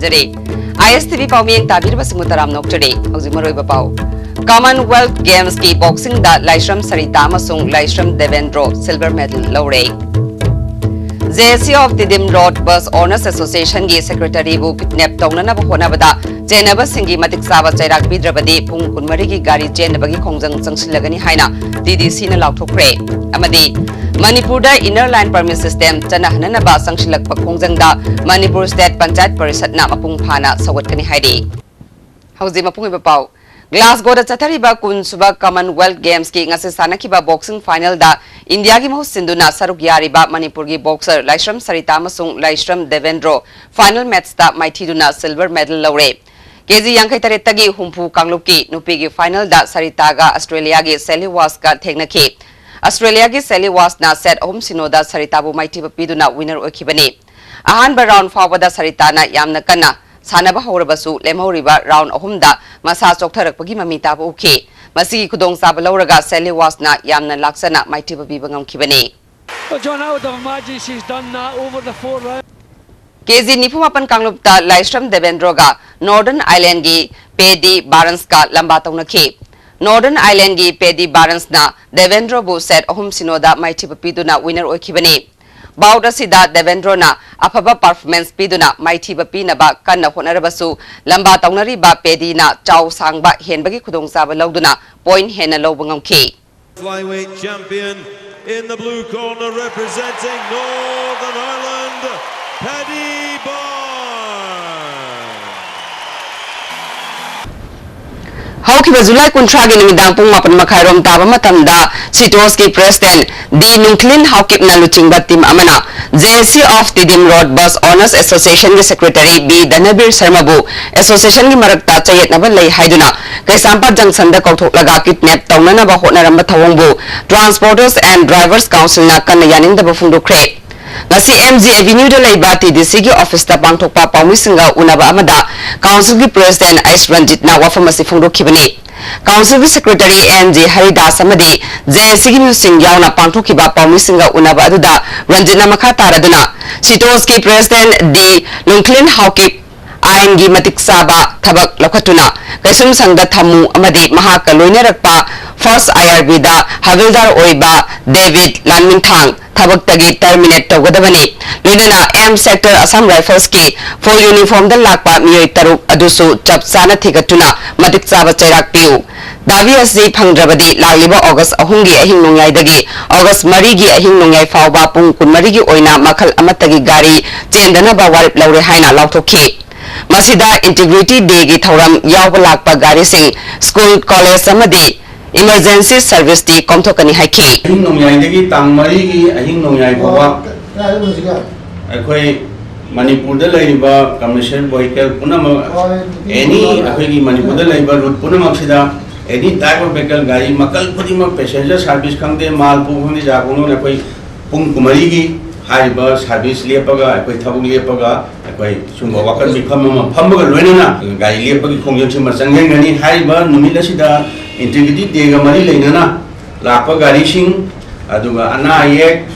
ꯊꯝꯖꯔꯦ ISTV ꯄꯥꯎꯃꯤꯌꯦꯡ ꯇꯥꯕꯤꯔꯕ ꯁꯤꯡꯃꯨꯇꯔꯥꯝ ꯅꯣꯛꯆꯔꯦ ꯍꯧꯖꯤꯛ ꯃꯔꯨꯑꯣꯏꯕ ꯄꯥꯎ Commonwealth Games की बॉक्सिंग दा लाइश्रम सरिता अमसुंग लाइश्रम देवेंद्रो सिल्वर मेडल लौरे JSC of Didim Road Bus Owners Association की सेक्रेटरी बु किडनैप तौननब होनबदा जेनब सिंगी मतिक साबा चैराक बिद्रबदी पुंग कुनमरी की गाड़ी जेनबगी खोंजंग चंगसिलगनी हाइना DDC न लाउथोक्रे अमदी मणिपुर दा इनर लाइन परमिट सिस्टम चनहननबा संगसिलकप खोंजंगदा मणिपुर स्टेट पंचायत परिषद ना मपुंग फाना सवटकनी हाइदे हौजी मपुंग पाउ Glasgow da chathariba kun suba Commonwealth Games ki ngase sanakiba boxing final da India ki mahus sinduna saruk yariba Manipur ki boxer Laishram Sarita amasung Laishram Devendro final match da maithiduna silver medal lawre KG yankai taretagi humpu kanglup ki nupi ki final da Sarita ga Australia ki Sally Was ka theknaki Australia ki Sally Was na set home sinoda Sarita bu maithiba piduna winner okhibani ahanba round fawada Sarita na yamna kana Sanaba Horabasu, Lemoriba, round Ohumda, Masa Choktarakpagi Mamita Uke, Masi Kudong Sabalauraga, Sally Wasna, Yamna Laksana, my tip of Bibangam Kibane. John, I would have imagined she's done that over the 4 rounds. KZ Nipumapan Kanglupta, Laishram Devendroga, Northern Island Gi, Pedi Baranska, Lambatonaki. Northern Island Gi, Pedi Baransna, Devendro Bu said Ohum Sinoda, my tip of Piduna, winner Okibane. Bauda Sida Devendrona, Apaba performance Piduna, Mighty Bapinaba, Kana Honarabasu, Lamba Taunari Ba Pedina, Chow Sangba, Henbagi Kudong Saba Lauduna, Point Hena Lobangam K. Flyweight champion in the blue corner representing Northern Ireland, Paddy Barnes. Haukiba July Kuntragi Nimidang Pung Mapan Makairom Taba Matanda, Sitoski President, the Nunklin Haukip Naluching Batim Amana, JSC of Didim Road Bus Owners Association Secretary B. Danabir Sarmabu, Association Marakta Chayet Nabalay Haiduna, Kaisampa Junction the Kotok Laga Kidnap Taunana Bahonaramba Tawangbu, Transporters and Drivers Council na Kanayanin the Bafundu Kre. Ngasi MG Avenue de Laibati the Sigi Office ta Pangthokpa Pawmisinga Unaba Amada Council ki President Ais Ranjit na Wafamasi Fungdo Kibani Council ki Secretary MG Haridas Amadi JSC ki Musing Yauna Pangthokkiba Pawmisinga Unaba aduda Ranjit na makha taraduna Sitos ki President di Lungklin Haukip Ain gi matik saba thabak lokhatuna kaisum sangda thamu amadi mahaka loinarakpa First IRB da Havildar Oiba David Lanminthang Thabak tagi terminate togadabani loinana M sector Assam Rifles ki full uniform da lakpa miyoi taruk adusu chapsana thigatuna matik saba chairak piu davi asi phangdrabadi lagliba August ahungi ahing nongyai dagi August 3 gi ahing nongyai fawba pung 12 gi oina makhal amatagi gari chendana ba warip laure haina lauthokhi Masida Integrity Day ki thauram yawba lakpa gari sing school college amadi emergency service di komthokani haiki ahing nongyai dagi tangmari gi ahing nongyai bawa akhoi Manipur da laiba commercial vehicle punama any akhoi gi Manipur da laiba route punama sida any type of vehicle gari makal khudima passenger service khangde mal pu khangde jagono akhoi pung kumari gi haiba service lepaga akhoi thabuk lepaga akhoi sumba wakal mi phamma phambaga loinana gari lepagi khongjang sima changgengani haiba numila sida integrity day ga mari leinana lakpa gari sing aduga ana ayek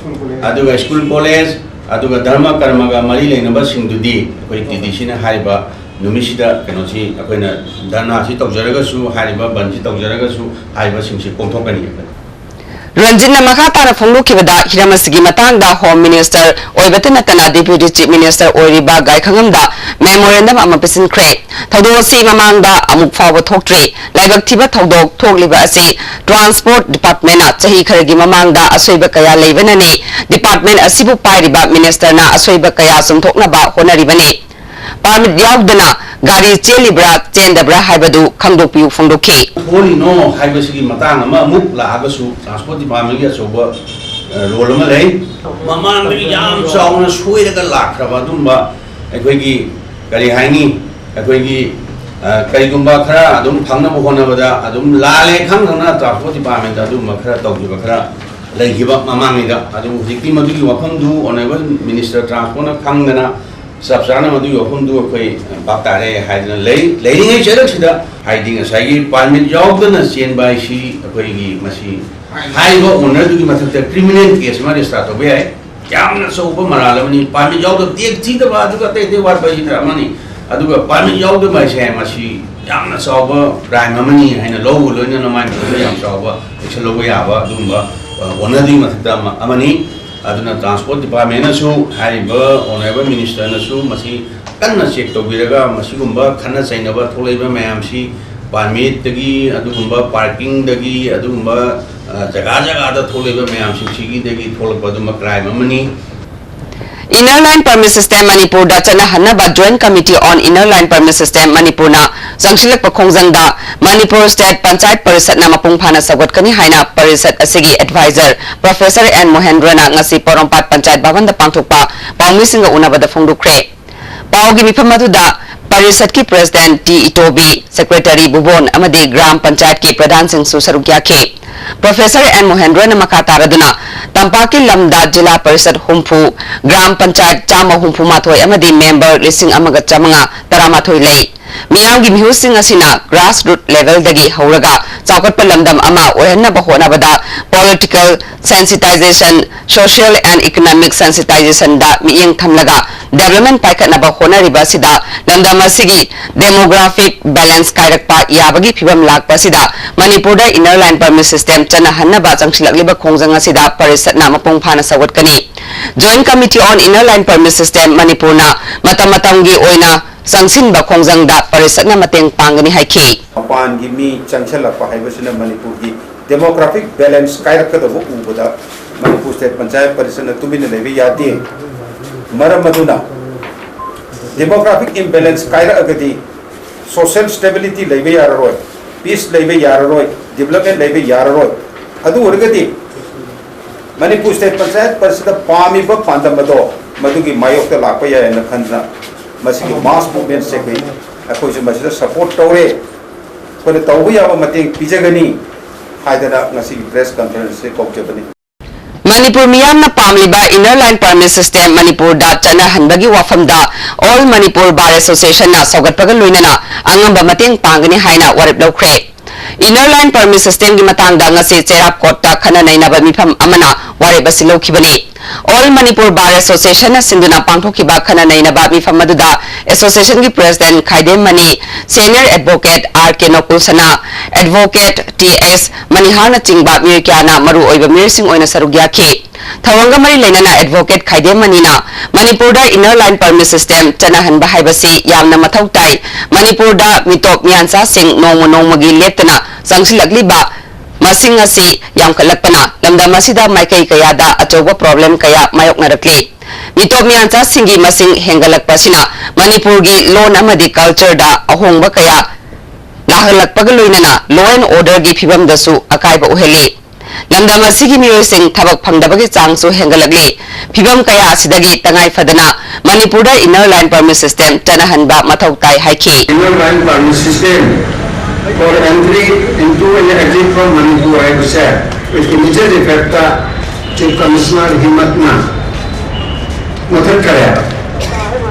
aduga school college aduga dharma karma ga mari leinaba singdudi akhoi TDC na haiba numisida kenosi akoina dana si tawjaraga su haiba banji tawjaraga su haiba singsi komthokani Ranjit na makatara Fongukibada Hiramasigi Matanga Home Minister Oibatanatana Deputy Chief Minister Oiriba Gai Khangamda Memorandum Amapisin Kre Taudo si Mamanga Amuk Fawa Thoktre Laibak Tiba Taudok Thokliba Asi Transport Department na Chahi Kharagi Mamanga Asoiba Kaya Leibanani Department Asibu Pairiba Minister na Asoiba Kaya Sumthoknaba Honaribani Permit Yaudana Gari Chelibra Chendabra Haibadu Kangdopiu Fongdoki Holy no Haibasigi Matanga Muk La Agasu Transport Department Soba Rolama Lay Maman Yam Sauna Suida Lakrava Dumba Equigi Gari Hangi Equigi Karigumba Kra Adum Panga Mohonabada Adum Lale Kangana Transport Department Adum Makra Tokibakra Lagiba Mamanga Adum Hiki Madu Wakandu Honorable Minister Transport Kangana Subsana Madu Yokundu Baktare Hiding Laying a Cheddar hiding a Sagi Palmit Jordan and seen by she Aquagi Masi High owner to the criminal case Marista Obey Yam so Maramani Palmit Jordan take the Baduka they were by money अदुगा पार्मी याउदो माइसे मासी यामना चावबा crime अमनी हैन लोगो लोइना नमाइन याम चावबा action लोगो याबा दुंबा वनदी मथदा अमनी अदुना transport department नसु हाइबा honourable minister नसु मसी कन्ना check तौबिरगा मसीगुंबा Khanna चाइनबा थोलैबा मयामसी permit दगी अदुगुंबा parking दगी अदुगुंबा जगह जगह दा थोलैबा मयामसी सिगी दगी थोलपा दुंबा crime अमनी Inner Line Permit System Manipur da chana hanaba Joint Committee on Inner Line Permit System Manipur na sangsilak pakhongjang da Manipur State Panchayat Parisad na mapung phana sagot kani haina Parisad asigi advisor Professor N Mohendra na ngasi Porompat Panchayat Bhavan da pangthokpa pawmising ga unaba da phongdukre pawgi mifam adu da Parisad ki President T Itobi Secretary Bubon amadi Gram Panchayat ki Pradhan Singh su sarugya ke Professor N Mohendra na makataraduna Tampaki Lamda Jila Parisad Humpu Gram Panchayat Chama Humpu Mathoi amadi member lising amaga chamanga taramathoi lei miyamgi mihusing asina grassroots level dagi hauraga chawkatpa lamdam ama ohenna bahona bada political sensitization social and economic sensitization da miyeng thamlaga development paikatna bahona riba sida lamdam asigi demographic balance kairakpa yabagi phibam lakpa sida Manipur da inner line permit system chana hanna ba changsilakliba khongjang asida Parisad na mapung phana sawat kani Joint Committee on Inner Line Permit System Manipur na matamatamgi oina sangsin ba khongjang da Parisad na mateng pangani haiki Apan gi mi changchela pa haibasina Manipur gi demographic balance kairak da bu ubuda Manipur State Panchayat Parisad na tumina lebi yati maram maduna demographic imbalance kairak agadi social stability lebi yararoi peace lebi yararoi development lebi yararoi adu urgadi Manipur State Panchayat Parisad pami ba pandamado madugi mayok ta lakpa ya na khanna masigi mass movement se kai akoi se masida support tore ko ne tawbu ya mateng pijagani haidara ngasigi press conference se kokjabani Manipur miyam na pamliba inner line permit system Manipur da chana hanbagi wafam da All Manipur Bar Association na sogat pagal loinana angamba mateng pangani haina warip lawkre Inner Line Permit System gi matang da ngasi Cherap Court ta khana naina ba mifam amana warip asilo khibani All Manipur Bar Association na sinduna pangthokiba khana naina ba mifam maduda association gi president Khaidem Mani senior advocate RK Nokulsana advocate TS Manihana chingba mirkyana maru oiba mirsing oina sarugya ki Thawanga mari lainana advocate Khaidem Mani na Manipur da inner line permit system chana hanba haibasi yamna mathau tai Manipur da mitop miansa sing nongmagi letna sangsilakli ba masing asi yam kalakpana lamda masida maikai kaya da achoba problem kaya mayok narakli mitop miansa singi masing hengalakpasina Manipur gi loan amadi culture da ahongba kaya lahalakpagaloinana law and order gi phibam dasu akaiba uheli lamda masigi mioi sing thabak phangdabagi changsu hengalakli phibam kaya asidagi tangai fadana Manipur da inner line permit system chana hanba mathau tai haiki inner line permit system for entry into and exit from Manipur I have said with immediate effect Chief Commissioner Himatna Muthar Kaya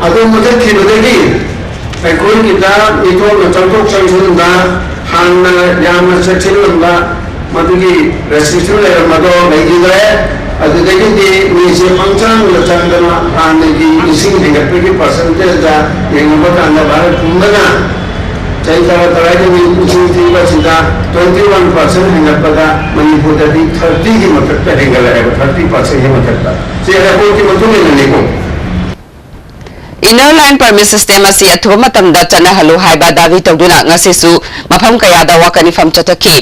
Ado Muthar Kinodegi I couldn't get that it all the Chantok Chansun da Han Yama Sachilunda Madugi restriction layer Mado Nagida ಅದಕ್ಕೆ ಮೀಸೆ function ಲಚಂಗನ ಆನೆಗಿ ಇಸಿಂಗ್ ಹೆಂಗಪ್ಪಿಗೆ percentage the ಹೆಂಗಬಕ ಅಂದ ಬಾರ ಕುಂದನ ಚೈತಾವ ತಳಗೆ ಇಸಿಂಗ್ ಬಸಿದ 21% ಹೆಂಗಪ್ಪದ ಮಣಿಪುರದಲ್ಲಿ 30 ಗೆ ಮತಕ್ಕ ಹೆಂಗಲ 30% ಗೆ ಮತಕ್ಕ ಸೇರ ಕೋಟಿ ಮತುನೆ ನೆನೆಕೋ Inner line permit system asi athuba matamda chana halu haiba davi tawduna ngasisu mafam kaya da wakani fam chataki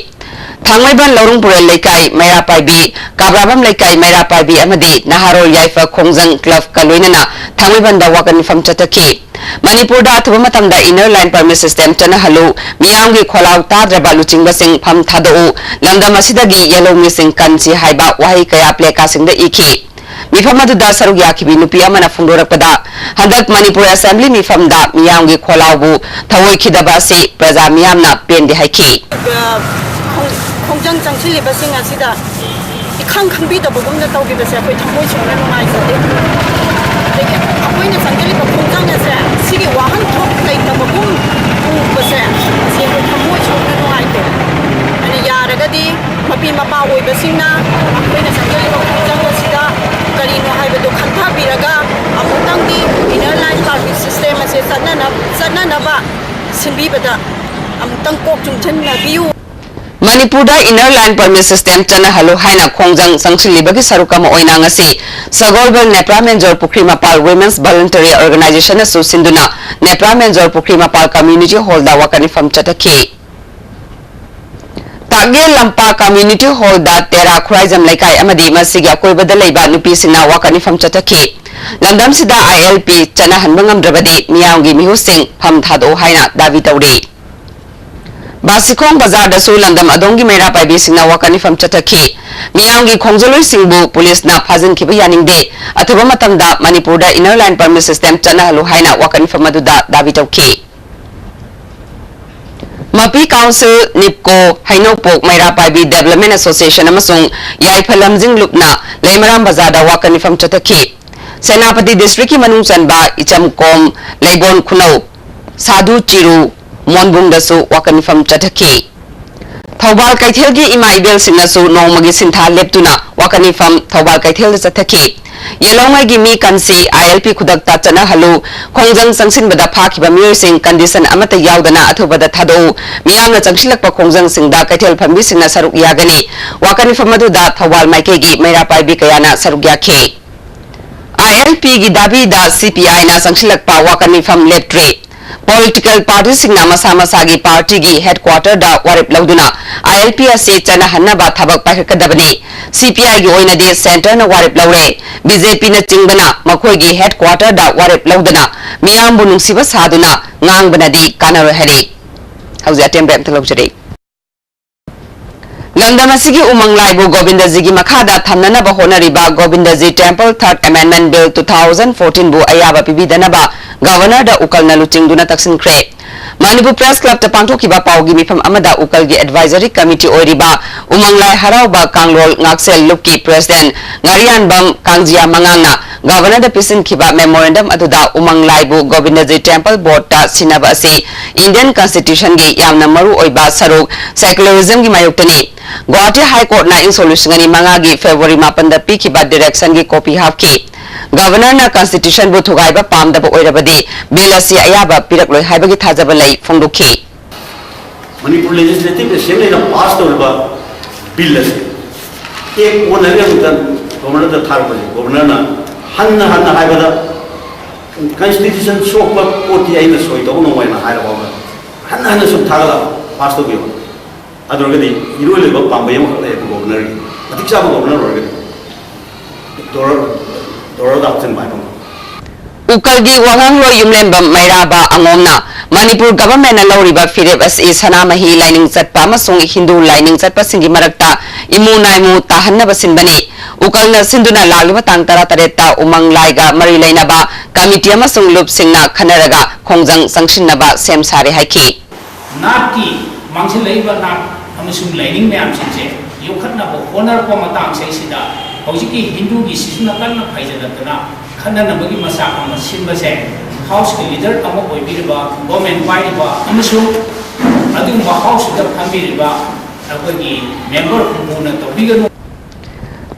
Thangmaiban Lorung Purel Laikai Maira Paibi Kabrabam Laikai Maira Paibi amadi Naharol Yaifa Khongjang Club Kaloinana Thangmaiban da wakan fam chataki Manipur da athuba matamda inner line permit system chana halu miyamgi kholau tadraba luchingba sing pham thadau lamdam asidagi yellow missing kansi haiba wahi kaya pleka singda iki mifam adu da sarug yakibi nupi amana fundorakpada handak Manipur Assembly mifam da miyamgi kholau bu thawoi khidaba si praja miyamna pendi haiki Khongjang changchili basing asida ikhang khangbi da bugum da tawbi base akoi thamoi chhona nungai sate leke akoi na sanjali ba khongjang na se sigi wahan thok kai ta bugum u base se akoi thamoi chhona nungai te ani yaraga di mapi mapa oi basingna akoi na sanjali ba khongjang asida kari no hai ba do khantha biraga amutang di inner line permit system ase sanna haibada amtang kok chungchen na biu Manipur inner line permit system chana halu haina khongjang sangsilibagi sarukama oina ngasi Sagolbal Nepra Menjor Pukri Mapal Women's Voluntary Organization asu sinduna Nepra Menjor Pukri Mapal Community Hall da wakani fam chataki Tagge Lampa Community Hall da Tera Khuraizam Laikai amadi masiga koibada leiba nupi singna wakani fam chataki Lamdam sida ILP chana hanbangam drabadi miyaungi mihusing pham thado haina davi tawri Basikong Bazar da su Lamdam adongi mera pai bi singna wakani fam chataki miyaungi khongjoloi singbu police na phajin khiba yaningde athuba matamda Manipur da inner line permit system chana halu haina wakani fam aduda davi tawki Mapi Council Nipco Hainopok Maira Paibi Development Association amasung Yaiphalamjing Lupna Leimaram Bazar da wakani fam chataki Senapati District ki manung chanba Ichamkom Leibon Khunau Sadhu Chiru Monbung dasu wakani fam chataki Thawbal Kaithel gi ima ibel singnasu nongmagi sintha leptuna wakani fam Thawbal Kaithel da chataki Yelongai gi mi kansi ILP khudakta chana halu khongjang sangsin bada phakhiba mioi sing condition amata yaudana athubada thado miyamna changsilakpa khongjang singda Kaithel phambi singna saruk yagani wakani fam aduda Thawbal maike gi Maira Paibi kayana saruk yakhe ILP gi dabi da CPI na sangsilakpa wakani fam leptre Political parties singna masa masa gi party gi headquarter da warip lauduna ILP ase chana hanaba thabak paikadabani CPI gi oina de center na warip laure BJP na chingbana makhoi gi headquarter da warip lauduna miyambu nungsiba saduna ngangbana di kanaro hari hauja tembe amtalojare Lamdamasigi umang laibu Govindaji gi makhada thamnana ba honariba Govindaji Temple Third Amendment Bill 2014 bu ayaba pibidanaba Governor da ukalna luchingduna taksinkhre Manipur Press Club ta pangthokiba pawgi mifam amada ukalgi advisory committee oiriba umang lai harauba kanglol ngaksel lupki president ngarian bam kangjia mangangna Governor da pisin khiba memorandum aduda umang laibu Govindaji Temple Board ta sinaba ase Indian Constitution gi yamna maru oiba saruk secularism gi mayoktani Guwahati High Court na in solution ani mangagi February 8 da pikhiba direction gi copy hapki Governor na Constitution bu thugaiba pamdaba oirabadi bill asi ayaba pirakloi haibagi thajaba lai phongdokhi Manipur Legislative Assembly na pass tawriba bill asi ek onari amutan governor da thar bali governor na hanna haibada Constitution sokpa oti aina soi to no waina hairaba hanna sum thagala pass to bill adurgadi irole ba pambai am khale governor gi atiksa governor orgadi Ukalgi Wanganglo Yumlembam Mairaba Angomna Manipur government na lauriba firib as is Hanamahi lining satpa masung Hindu lining satpa singi marakta imu naimu tahanna basinbani Ukalna sinduna lagliba tang tara tareta umang laiga mari lainaba committee masung lup singna khanaraga khongjang sangshinnaba sem sare haiki Naki mangsin laiba nak amasung lining meam sinse yukhatna bo honor ko matang sai sida Hojiki Hindu gi sisna kanna phaijadatna khanna nabagi masa ama sinbase house ki leader ama oibiriba government pairiba amasu adum house da phamiriba akogi member kumuna tobiganu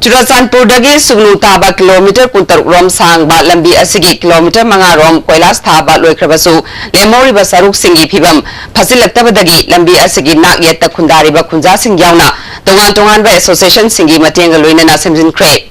Churachandpur dagi sugnu taba kilometer kuntar rom sang ba lambi asigi kilometer manga rom koilas thaba loikhrabasu lemori ba saruk singi phibam phasilaktabadagi lambi asigi nak yetta khundari ba khunja sing yauna tongan ba association singi matenga loina na semjin kre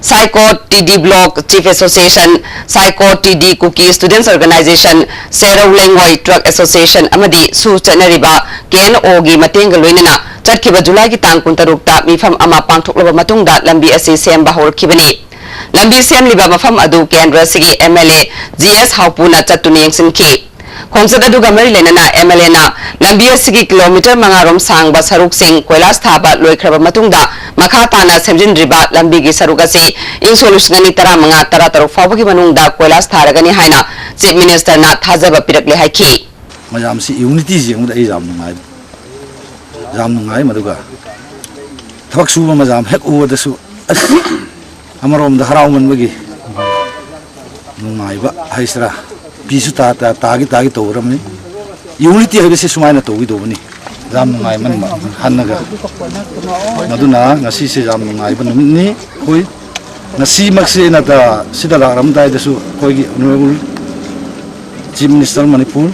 Psycho TD Block Chief Association Psycho TD Cookie Students Organization Serau Lengwai Truck Association amadi su chanariba KNO gi matenga loina na Chatkiba July ki tang kuntarukta mifam ama pangthoklaba matungda lambi asi semba horkhibani lambi semliba mafam adu kendra sigi MLA GS Haupuna chatuni yengsinki Khonsat aduga mari lenana MLA na lambi asigi kilometer mangarom sangba saruk sing koilas thaba loikraba matungda makha tana semjinriba lambi gi saruk asi in solution ani tara manga tara taruk fawagi manungda koilas tharagani haina Chief Minister na thajaba pirakle haiki mayam si unity jengda ai jam ngai jam ngai maduga thak suba majam hek uwadasu amarom da haraw man bagi ngai ba haisra pisu tagi tawramni unity habise sumaina togi dobani jam ngai man hannaga maduna ngasi se jam ngai ba numni koi ngasi makse na da sida laram dai dasu koi honorable Chief Minister Manipur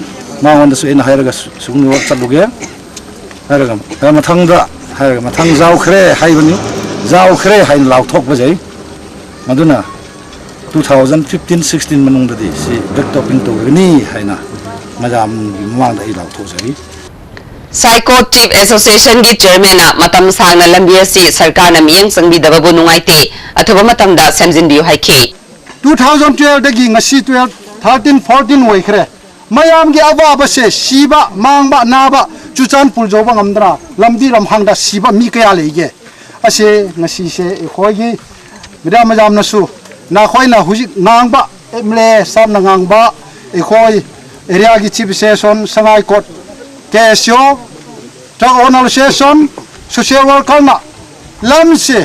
मांगोंदसु इन हायरगा सुंगनो चलुगे हायरगा मथंगदा हायरगा मथंग जावखरे हायबनी जावखरे हाइन लाउथोक बजै मदुना 2015-16 मनोंगदि सि बैकटॉपिंग तोगनी हाइना मजाम मांग दा लाउथोक जरी Psycho Chief Association gi chairman na matam sangna lambi si sarkar na miyang sangbi dababu nungaite athoba matam da semjin biu haike 2012 dagi ngasi 13-14 waikre mayam gi aba se siba mangba naba chuchan puljoba ngamdra lamdi lamhangda siba mi kaya lege ase ngasi se khoigi bida majam nasu na khoina huji ngangba emle sam na ngangba khoi area gi chief session sangai court KSO Drug Owner Association Social Worker na lamse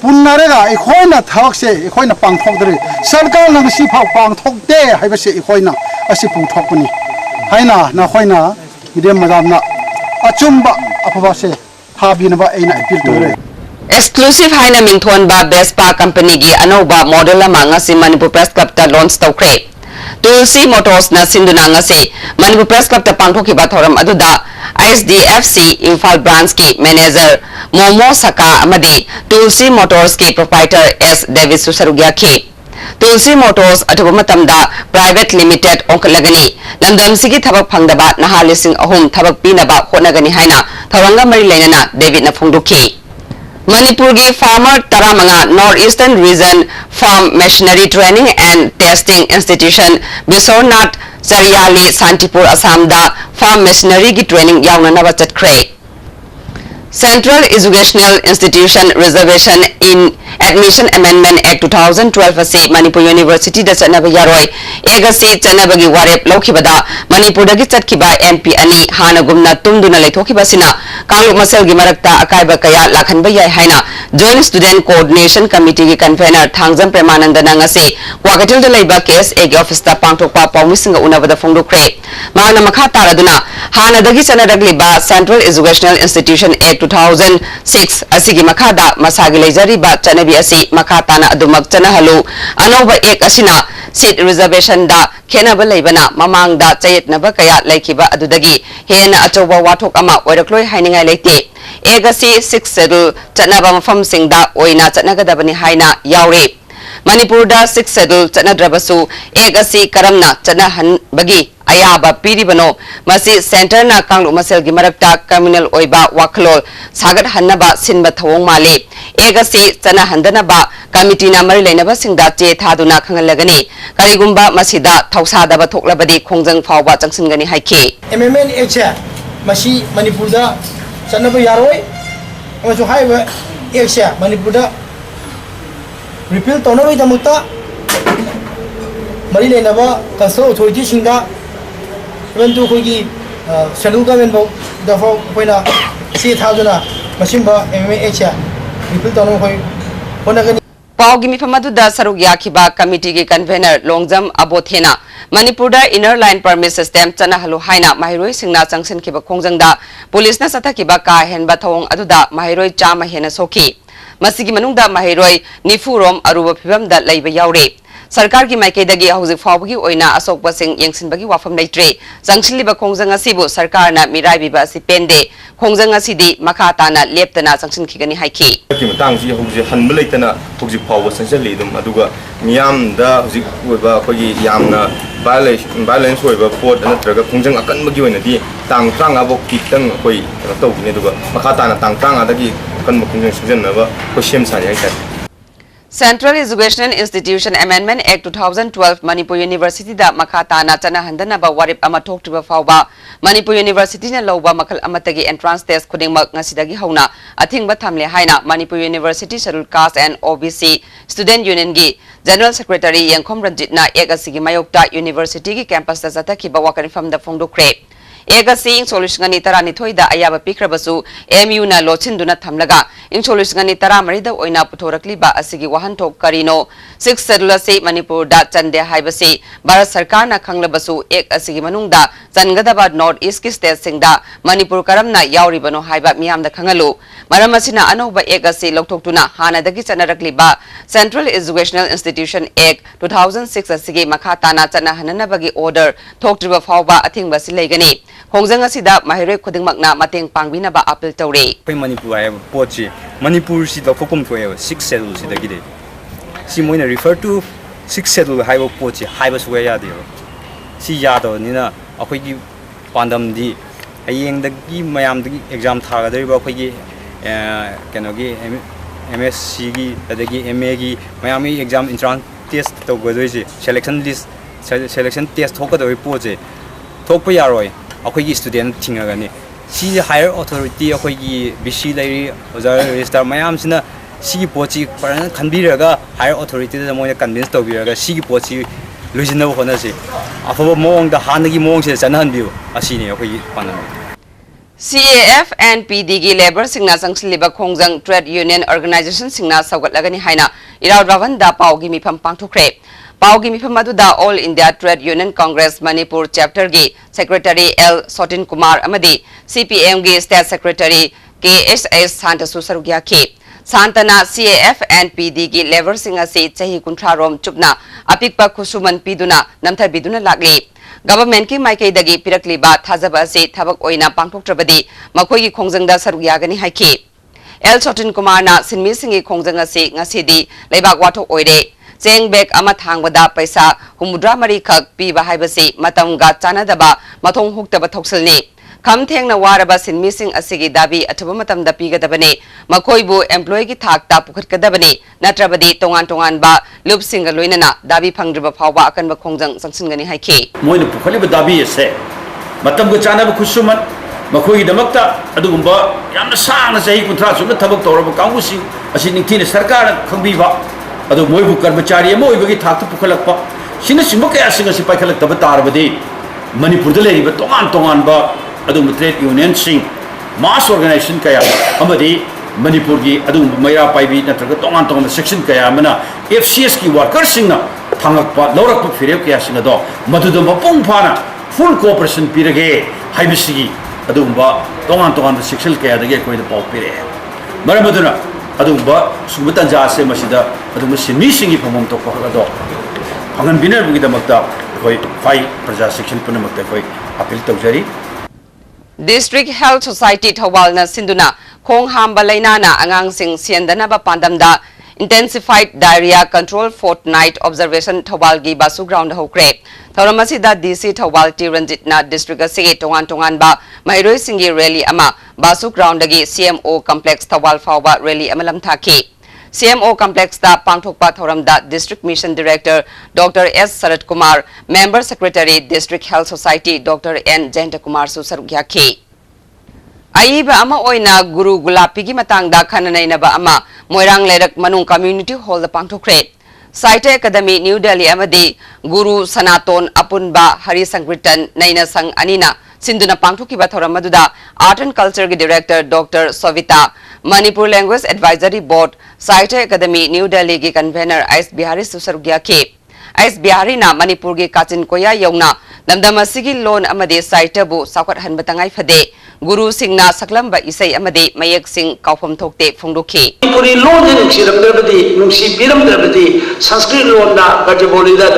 punnarega ikhoina thakse ikhoina pangthokdre sarkar na si phau pangthokte haibase ikhoina asi pungthokpani haina na khoina midem madam na achumba apabase habinaba aina appeal tore Exclusive haina mingthon ba Vespa company gi anoba model ama ngasi Manipur Press Club ta launch tawkre Tulsi Motors na sinduna ngasi Manipur Press Club ta pangthoki ba thoram aduda ISDFC Imphal branch ki manager Momo Saka amadi Tulsi Motors ki proprietor S David Susarugya ki Tulsi Motors athuba matamda private limited onkalagani lamdam sigi thabak phangdaba nahalising ahum thabak pinaba honagani haina thawanga mari lainana David na phungduki Manipur gi farmer taramanga Northeastern Region Farm Machinery Training and Testing Institution Bisornath Sariali Santipur Assam da Farm Machinery gi training yauna naba chatkre Central Educational Institution Reservation in Admission Amendment Act 2012 ase Manipur University da chanaba yaroi egasi chanaba gi warep lokhibada Manipur da gi chatkiba MP ani hana gumna tumduna leithokhiba sina Kanglu Masel gi marakta akaiba kaya lakhanba yai haina Joint Student Coordination Committee gi convener Thangjam Premananda ngase Wagatil da leiba case eg office ta pangthokpa pawmisinga unabada phongdukre mana makha taraduna hana dagi chanaragliba Central Educational Institution Act 2006 asigi makhada masagi leijari ba chanabi asi makhatana adumak chanahalu anoba ek asina seat reservation da khenaba leibana mamangda chayetnaba kaya laikhiba adudagi hena achoba wathok ama oirakloi hainingai leite egasi 6 schedule chanaba mafam singda oina chanagadabani haina yaure Manipur da 6 schedule chanadrabasu egasi karamna chanahan bagi ayaba piribano masi center na Kanglu Masel gi marakta communal oiba wakhlol sagat hannaba sinba thawong male egasi chana handanaba committee na mari leinaba singda che thaduna khangalagani karigumba masida thausa daba thoklabadi khongjang phawba changsingani haike MMN H masi Manipur da chanaba yaroi amasu haiba H Manipur da repeal tonoi damukta mari leinaba council authority singda even to kogi schedule government bo da fo koina si thaduna masimba MMH repeal tono koi honagani Paugi mifamadu da saruk yakhiba committee gi convener Longjam Abothena Manipur da inner line permit system chana halu haina mahiroi singna changsin khiba khongjangda police na sathakiba ka henba thawong aduda mahiroi chama hena soki masigi manungda mahiroi nifurom aruba phibam da leiba yaure Sarkar ki maikadagi hauzik fawbagi oina asok basing yengsinbagi wafam leitre changchiliba khongjang asibu sarkar na mirai biba si pende khongjang asidi makata na leptana changchinkhigani haiki ki matang si hauzik hanba leitana hauzik fawba sanjali dum aduga miyam da hauzik oiba khoi yamna violence oiba port natraga khongjang akanbagi oina di tang tranga bo kitang khoi tawgine aduga makata na tang tranga dagi kanba khongjang sinjanaba khoi sem sani haika Central Educational Institution Amendment Act 2012 Manipur University da makata na chana handana ba warip ama thoktriba fawba Manipur University na lawba makal amatagi entrance test khudingmak ngasidagi hauna athingba thamle haina Manipur University Scheduled Caste and OBC Student Union gi General Secretary Yangkhom Ranjit na ek asigi mayokta University gi campus da zataki ba wakani from the phongdukre Egasi Insolusngani Taranitoida Ayaba Pikrabasu, MU-na Lochinduna Tamlaga, Insolusngani Taramarida Oina Putorakliba Asigi Wahantok Karino, 6 settlers say Manipur da Chande Haibasi, Bharat Sarkarna Kanglabasu, Ek Asigi Manungda, Zangadabad North East State Singda, Manipur Karamna Yauribano Haiba Miam the Kangalu, Maramasina Anova Egasi Loktokuna, Hana the Gitanarakliba, Central Educational Institution Egg 2006 Asigi Makatana Chana Hananabagi Order, Talk to Fauba Ating Basilegani, Hongzangasida Mahire Kudingmakna Mating Pangbinaba Apple Tore. Manipur I have Pochi, Manipur Sita Fokum to 6 settles in the Gide. Simona refer to 6 settle Hive Pochi, Hibas Wayadio. See Yado Nina, Akwiki Pandam D. I yang the Mayam exam target, Waki Kanogi MSC, the MAG, Miami exam entrance test to Godoji, selection list, selection test, Hoka the report, Topo Yaroi, Akwiki student Tingagani. See the higher authority of BC Lady, Register Mayamsina, Sigi Pochi, can be a higher authority than more convinced of your Sigi Pochi, Luciano Honasi. After Mong, the Hanagi Monks and Handu, a senior Panama. CAF and PDG Labor Singna Sangsliba Kongzang Trade Union Organization Singna Sagat Lagani Haina, Iraw Ravanda Pau Gimi Pampang to Crepe. Pau Gimi Pamaduda All India Trade Union Congress Manipur Chapter Gi, Secretary L. Sotin Kumar Amadi, CPM Gi State Secretary KSS Santa Susarugya K. Santana CAF and PDG Labor Singa Se Chahi Kuntrarom Chupna, Apikpa Kusuman Piduna, Namta Biduna Lagli. Government ki Maikei dagi pirakliba thazaba se thabak oina pangthoktrabadi makoi gi khongjangda sarugya haiki El Sotin Kumar na sinmi singi khongjanga se ngasidi leibak wathok oire cheng bag ama thangbada paisa humudra mari khak piba haibasi matamga chanadaba mathong huktaba thokselni kham thengna waraba sinmi sing asigi dabi athuba matamda pigadabane makoibu employee gi thakta pukhatkadabane natrabadi tongan tongan ba lup singa loinana dabi phangdriba phawba akanba khongjang sangsingani haiki moina pukhaliba dabi ase matam ga chanaba khusuman makoi damakta adugumba yamna sangna sahi kuntra sumna thabak toraba kangusi asi ningthina sarkar khangbiba adu moibu karmachari moibagi thakta pukhalakpa sina simba kaya singa si paikhalak taba tarbadi manipur da leriba tongan tongan ba adum trade union sing mass organization kaya amadi manipur gi adum maira paibi natraga tongan tongan section kaya mana FCS ki workers sing na thangakpa lawrakpa firep kaya singa do madudo mapung phana full cooperation pirage haibisigi adum ba tongan tongan section kaya dage koi da pau pire maramaduna adum ba subatan jase masida adum sinmi singi phamom to ko do hangan biner bugi damakta koi fai praja section punamakta koi appeal tawjari District Health Society Thawalna Sinduna Khong Hamba Lainana Angang Sing Siendanaba Pandamda Intensified Diarrhea Control Fortnight Observation Thawalgi Basu Ground Hokre Thoramasida DC Thawal Tiranjitna District Asigi Tongan Tongan Ba Mairoi Singi Rally Ama Basu Ground Dagi CMO Complex Thawal Fawba Rally Amalam Thaki CMO Complex da Pangthokpa Thoramda District Mission Director Dr. S. Sarat Kumar, Member Secretary District Health Society Dr. N. Jayanta Kumar Susarugya K. Aiba ama oina Guru Gulapigi Matangda Kananainaba ama Moirang Lerak Manung Community Hall the Pangthokre. Site Academy New Delhi Amadi Guru Sanaton Apunba Hari Sankritan Naina Sang Anina Sinduna Pangthokiba Thoramaduda Art and Culture Director Dr. Sovita Manipur Language Advisory Board Site Academy New Delhi ki convener Ais Bihari Susarugya K. Ais Bihari na Manipur ki Kachin Koya Yongna Namdamasigi Loan Amade Site Bu Sakat Hanbatangai Fade Guru Singna Saklamba Isai Amade Mayak Sing Kaufam Tokte Fungduki. Manipuri loan in Siramdravati, Nungsi Piramdravati, Sanskrit loan na Gajabolida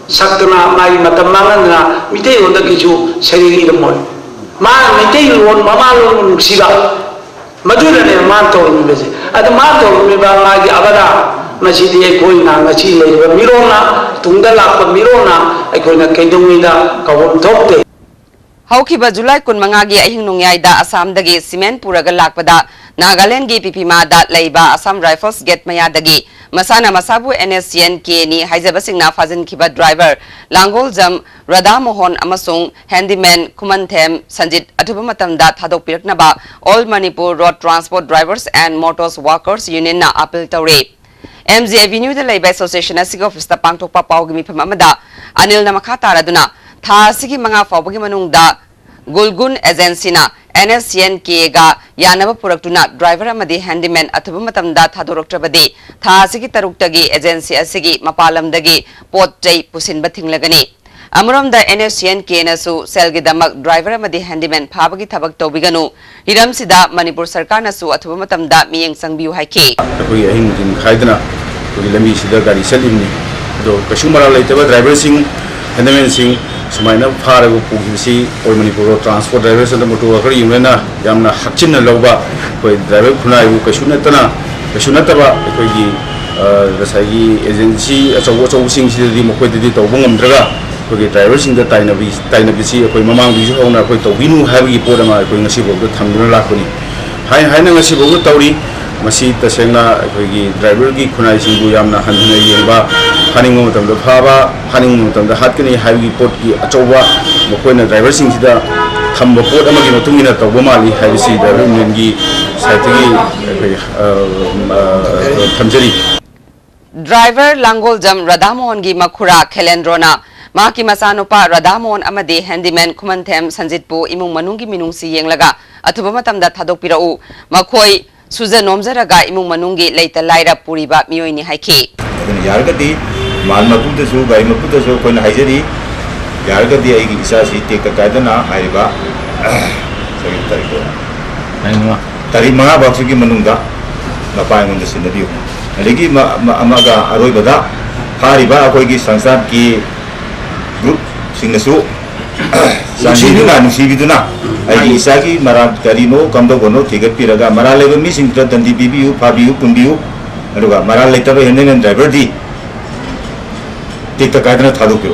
Saktana Mai Matamangana, Mite on the Kichu, Seri Moy. Ma Mite loan, Mama loan Siva. Madura ne manto mbese ad manto me ba magi abada masidi koi na ngachi le mirona tungda la mirona koi na kendumida kawom thokte Haukiba July kun mangagi ahing nungyai da Assam dagi cement puraga lakpada Nagaland gi pipima da leiba Assam Rifles get maya dagi Masana Masabu NSCN Keni Haizabasing na Fazin Kiba driver Langol Jam Radha Mohon Amasung Handyman Kumanthem Sanjit Atubamatamda Thadok Pirknaba All Manipur Road Transport Drivers and Motors Workers Union na Apil Tawre MZ Avenue the Labor Association Asig Office the Pangtokpa Paugimi Pamamada Anil Namakata Raduna Tha Sigi Manga Fawagi Manung da Gulgun Agency na NSCN ga yanaba puraktuna driver amadi handyman athuba matamda thadoroktrabadi tha asigi taruktagi agency asigi mapalamdagi pot chai pusinba thinglagani Amramda NSCN nasu selgi damak driver amadi handyman phabagi thabak tobiganu hiramsida Manipur sarkar nasu athuba matamda miyeng sangbiu haiki akoi ahing jin khaidana koi lambi sida gari salimni do kasumara laitaba driver sing handyman sing sumaina pharago pugisi oi Manipur transport driver sanda motor worker yunena yamna hakchinna lawba koi driver khunai bu kasuna taba koi gi rasai agency achaw sing sidadi mokoi didi tawbung amdraga koi driver sing da tainabi si koi mamang bi hona koi tawbinu habi podama koi ngasi bo thamduna lakoni haina ngasi bo tawri masi tasena koi driver gi khunai singbu yamna handuna yengba haningo matamda phaba haningo matamda hatkani habi pot gi achawa mokoina driver sing sida thamba pot amagi matungina tawba mali habi si driver ngi saitigi thamjari Driver Langol Jam Radhamon gi makhura Khelendrona Maki Masanopa Radhamon amade handyman Kumanthem Sanjitpu imung manungi minungsi yenglaga athuba matamda thadokpirau makhoi Suza nomzaraga imung manungi leita laira puriba miyoini haiki yargadi mal mapuda su gai mapuda su koina haijari yargadi aigi isasi tekta kaidana haiba sagi tariko tari manga baksugi manungda napai ngonda sinadiu aligi amaga aroibada hariba akoigi sangsat ki group singnasu sanjiduna nusibiduna ai isagi marat karino kamdo gono tigat piraga maraleba mi singtra dandi bibiu pabiu kumbiu aduga maral letaba henden driver di tikta kaidana thadukiro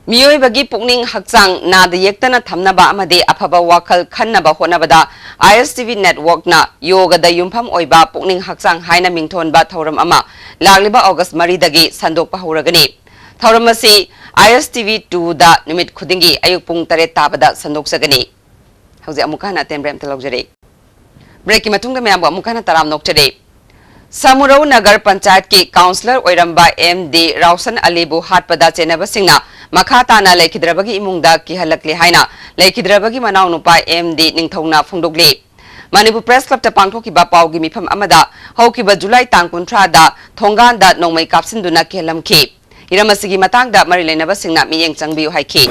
Miyoi bagi pukning hakchang na da yektana thamnaba amade afaba wakal khannaba honabada ISTV network na yoga da yumpham oiba pukning hakchang haina mingthonba thoram ama lagliba August 3 dagi sandokpa horagani thoram asi ISTV 2 da numit khudingi ayuk pung 3 tabada sandoksagani hauji amukana tembrem telogjare break ki matungda mayam amukana taram nokchare Samurau Nagar Panchayat ki Councillor Oiramba MD Rausan Alibu Hatpada Chenaba Singna Makhatana Laikidrabagi Imungda Kihalakli Haina Laikidrabagi Manau Nupa MD Ningthongna Phungdogli Manipur Press Club ta pangthokiba paugi mifam amada haukiba July tang 13 da Thonganda Nongmai Kapsinduna Kelamki Iramasigi matangda mari leinaba singna miyeng changbiu haiki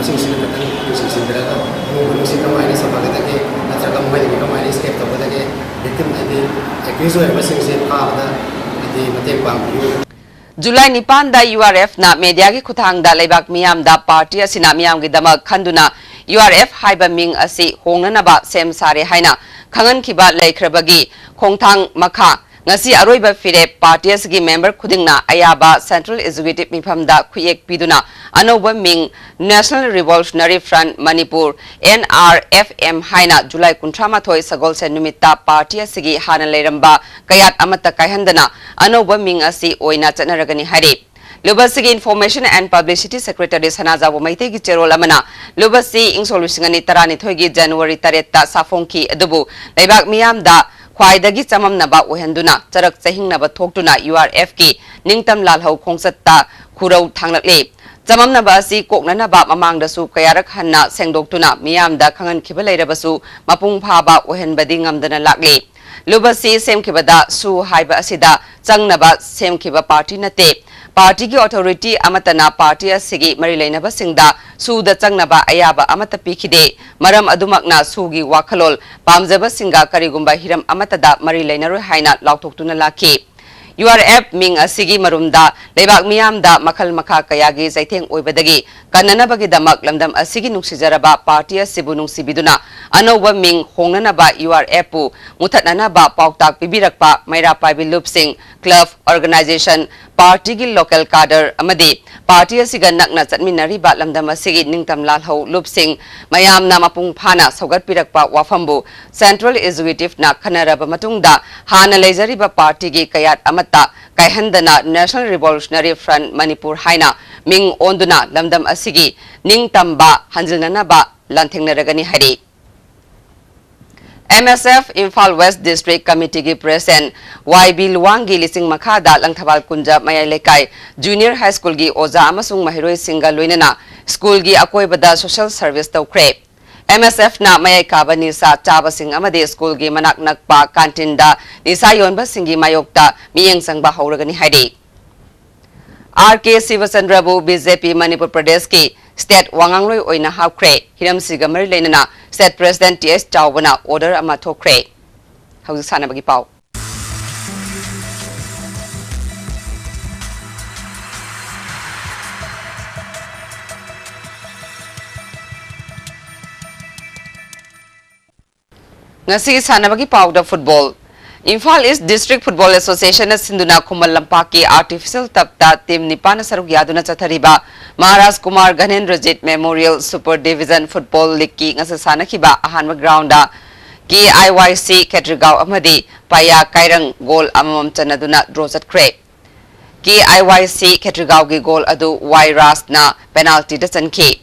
July Nipan da URF na media ki khuthang da leibak miyam da party asina miyam gi damak khanduna URF haiba ming asi hongnana ba sem sare haina khangan khiba laikhrabagi khongthang makha ngasi aroiba fire party asgi member khudingna ayaba Central Executive mifam da khuyek piduna anoba ming National Revolutionary Front Manipur NRFM haina July 13 sagol se numita party asigi hana leiramba kayat amata kaihandana anoba ming asi oina chanaragani hari Lubasi Information and Publicity Secretary Sanaza Maite gi cherol amana Lubasi ing solution tarani thoigi January 3 ta safongki adubu leibak miyam da khwaidagi chamamnaba ohenduna charak chahingnaba thoktuna URF ki ningtam lalhau khongsatta khurau thanglakle chamamnaba asi koknanaba mamangdasu kayarak hanna sengdoktuna miyamda khangan khiba leirabasu mapung phaba ohenbadi ngamdana lakle Lubasi semkhibada su haiba asida changnaba semkhiba party nate party ki authority amatana party asigi mari leinaba singda suda changnaba ayaba amata pikhide maram adumakna sugi wakhalol pamjaba singa karigumba hiram amatada mari leinaroi haina lauthoktuna lakhi URF ming asigi marumda leibak miyamda makhal makha kayagi zaitheng oibadagi kananabagi damak lamdam asigi nungsijaraba party asibu nungsibiduna anoba ming hongnanaba URF pu muthatnanaba pautak pibirakpa maira paibi lupsing club organization party gi local cadre amadi party asiga nakna chatminari ba lamdam asigi ningtam lalhau lupsing mayamna mapung phana sogat pirakpa wafambu Central Executive na khanaraba matungda hana leijariba party gi kayat amata kaihandana National Revolutionary Front Manipur haina ming onduna lamdam asigi ningtamba hanjilnana ba lanthengnaragani hari MSF Imphal West District Committee ki President YB Luwangi lising makhada langthawal kunja mayai lekai Junior High School gi oja amasung mahiroi singa loinana school gi akoibada social service tawkhre MSF na mayay kaba nisa chabasing amade school gi manak nakpa canteen da nisa yonba singi mayokta miyeng sangba hauragani haidi. RK Sivasandrabu BJP Manipur Pradesh ki State Wangangloi oina haukre hiram sigamari lenana State President TS Chawbana order ama thokre. Hauji sana bagi pau. Ngasi sana bagi pau da football. Imphal East District Football Association Sinduna Kumal Lampaki Artificial Tapta Team Nipana Saruk Yaduna Chathariba Maharaj Kumar Ghanendrajit Memorial Super Division Football League ki ngasasana kiba ahanma ground da ki IYC Ketrigao amadi paya kairang goal amam chanaduna draw chatkre ki IYC Ketrigao gi goal adu Yras na penalty da chanki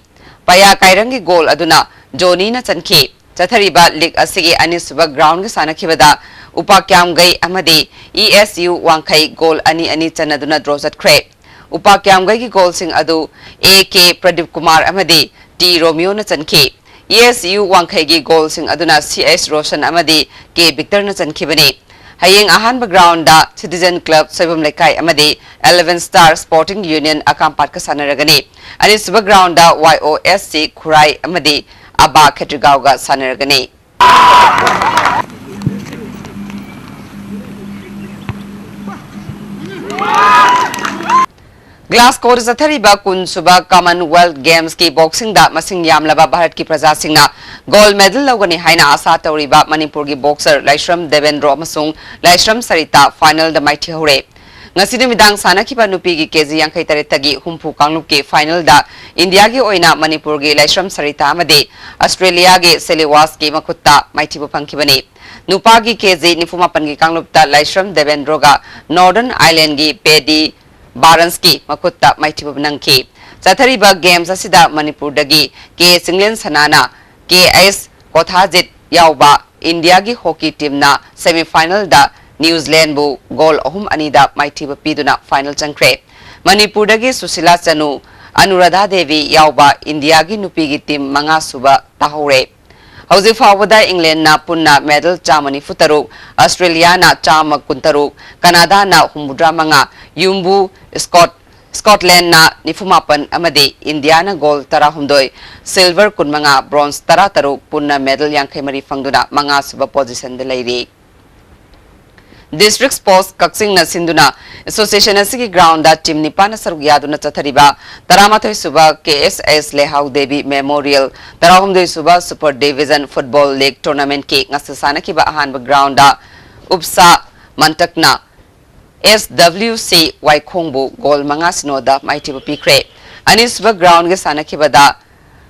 paya kairang gi goal aduna Joni na chanki chathariba league asigi anisuba ground gi sana kibada Upakyam gai amadi ESU wangkai goal ani chanaduna draw chatkre Upakyam gai gi goal sing adu AK Pradip Kumar amadi T Romeo na chanki ESU wangkai gi goal sing aduna CS Roshan amadi K Victor na chankibani hayeng ahanba ground da Citizen Club Soibam Lekai amadi 11 Star Sporting Union akampat ka sanaragani ani suba ground da YOSC Khurai amadi Aba Ketrigao ga sanaragani Glasgow Zathariba Kunsuba Commonwealth Games ki boxing da masing yamlaba Bharat ki praja singna gold medal lawgani haina asa tawriba Manipur gi boxer Laishram Devendra amasung Laishram Sarita final da maithi hore ngasini midang sana ki nupi gi kg yang kai tagi humpu kanglup ki final da India gi oina Manipur gi Laishram Sarita amade Australia gi Selewas ki makutta maithi bu phangkibani nupa gi kg nifuma pan gi kanglup da Laishram Devendra ga Northern Ireland gi Pedi Baranski makutta maitibu nangki Zathariba games asida Manipur dagi ke Singlen Sanana KS Kothajit yauba India gi hockey team na semi final da New Zealand bu goal ahum anida maitibu piduna final changkre Manipur dagi Susila Chanu Anuradha Devi yauba India gi nupi gi team manga suba tahore Hauzi fawada England na punna medal chamani futaru Australia na chama kuntaru Canada na humudra manga Yumbu Scotland na nifumapan amadi India na gold tara humdoi silver kun manga bronze tara taruk punna medal yang mari fangduna manga suba position de lairi District Sports Kaksing na Sinduna Association asigi ground da team nipana saruk yaduna chathariba taramathoi suba KSS Lehau Devi Memorial tarahumdoi suba Super Division Football League Tournament ki ngasasana kiba ahanba ground da Upsa Mantakna SWC Waikhongbu goal manga sinoda maitibu pikre ani suba ground ge sana kiba da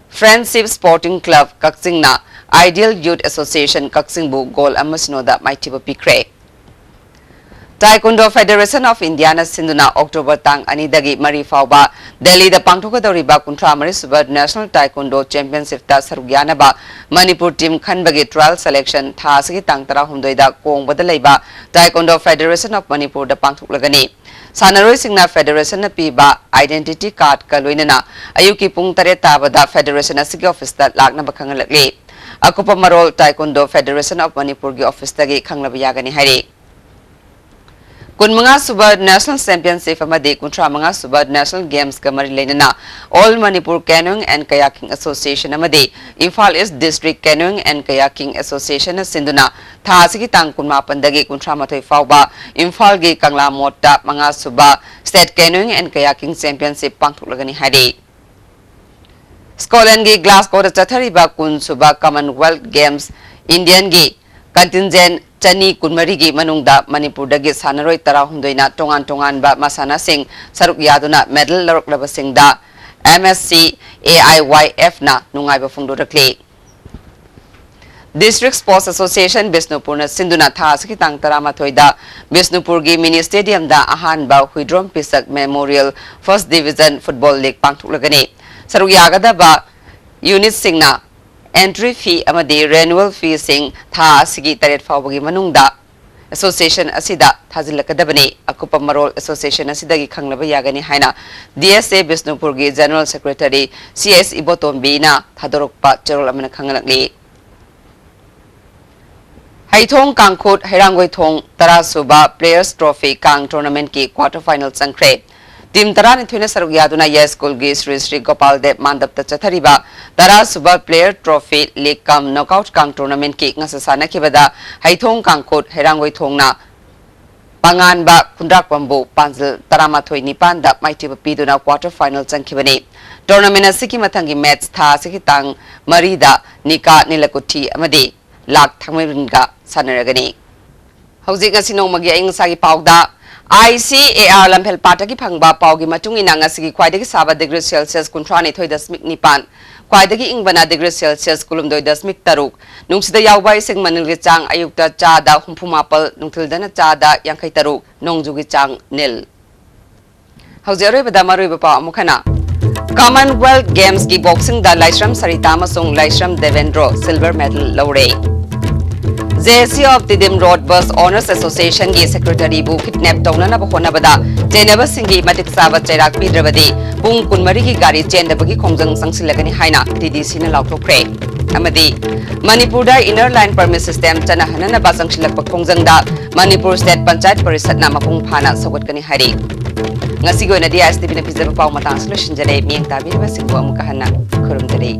Friendship Sporting Club Kaksing na Ideal Youth Association Kaksing bu goal amma sinoda maitibu pikre Taekwondo Federation of India na Sinduna October tang ani dagi mari fauba Delhi da pangthoka doriba kuntra mari suba National Taekwondo Championship ta sarugyana ba Manipur team khanbagi trial selection tha sagi tang tara humdoi da kongbada leiba Taekwondo Federation of Manipur da pangthoklagani Sanaroi singna Federation na piba identity card ka loinana ayuki pung tare tabada Federation asigi office da lakna bakhangalakli akupa marol Taekwondo Federation of Manipur gi office tagi khanglaba yagani hari Kunmanga Suba National Championship amadi Kuntramanga Suba National Games kamari lenana All Manipur Canoeing and Kayaking Association amadi Imphal East District Canoeing and Kayaking Association Sinduna thasigi tang kunma pandagi kuntramathoi fauba Imphal gi Kangla Motta Manga Suba State Canoeing and Kayaking Championship pangthoklagani hari Scotland gi Glasgow da chathariba kun suba Commonwealth Games Indian gi contingent Chani Kunmari gi manungda Manipur dagi sanaroi tarahumdoina tongan ba masana sing saruk yaduna medal larok laba sing da MSC AIYF na nungai ba fungdorakli District Sports Association Bisnupur na Sinduna tha sakitang taramathoi da Bisnupur gi mini stadium da ahan ba Huidrom Pisak Memorial First Division Football League pangthuklagani saruk yagada ba unit singna entry fee amadi renewal fee sing tha sigi taret fawbagi manungda association asida thazilakadabani akupa marol association asidagi khanglaba yagani haina DSA Bisnupur gi general secretary CS Ibotombi na thadorokpa cherol amana khangalakli Haithong Kangkhut Hairangoi Thong Tarasuba Players Trophy Kang Tournament ki quarter final sangkre Team Tarani Thune Sarugiyaduna Yes School gi Sri Gopal Dev Mandap ta chathariba Tarasuba Player Trophy League Kam Knockout Kang Tournament ki ngasasana kibada Haithong Kangkhut Hairangoi Thong na Pangan ba Kundrak Pambu Panzil Taramathoi Nipan da Maiti Piduna quarter final sangkibani Tournament asiki mathangi match tha sikitang Marida Nika Nilakuthi amadi Lak Thangmeringa Sanaragani Hauzik asino magi aing sagi pauda ICAR Lampel Pataki Pangba Paugi Matungi Nangasigi Quideki Saba degree Celsius Kuntrani Thoidasmik Nipan Quideki Ingbana degree Celsius Kulumdoi Dasmik Taruk Nungsida Yawbai Sing Manilgi Chang Ayukta Chada Humpumapal Nungtildana Chada Yankai Taruk Nongjugi Chang Nil Hauzero Badamaru Bapa Mukana Commonwealth Games ki boxing da Laishram Sarita Masung Laishram Devendro silver medal laureate JSC of Tidim Road Bus Owners Association ki secretary bu kidnap tawna na bahona bada Jenaba Singhi Matik Saba Chairak Pidrabadi Pung Kunmari ki gari Chendabagi Kongjang Sangsilagani Haina TDC na Lautokre Amadi Manipur inner line permit system Chana Hanana Basangsilak Kongjang da Manipur State Panchayat Parisat na Mapung Phana Sawatkani Hari Ngasigo na ISTV na pizza pa matang solution jare miyang tabi ba sigbo ang mukahana kurum dere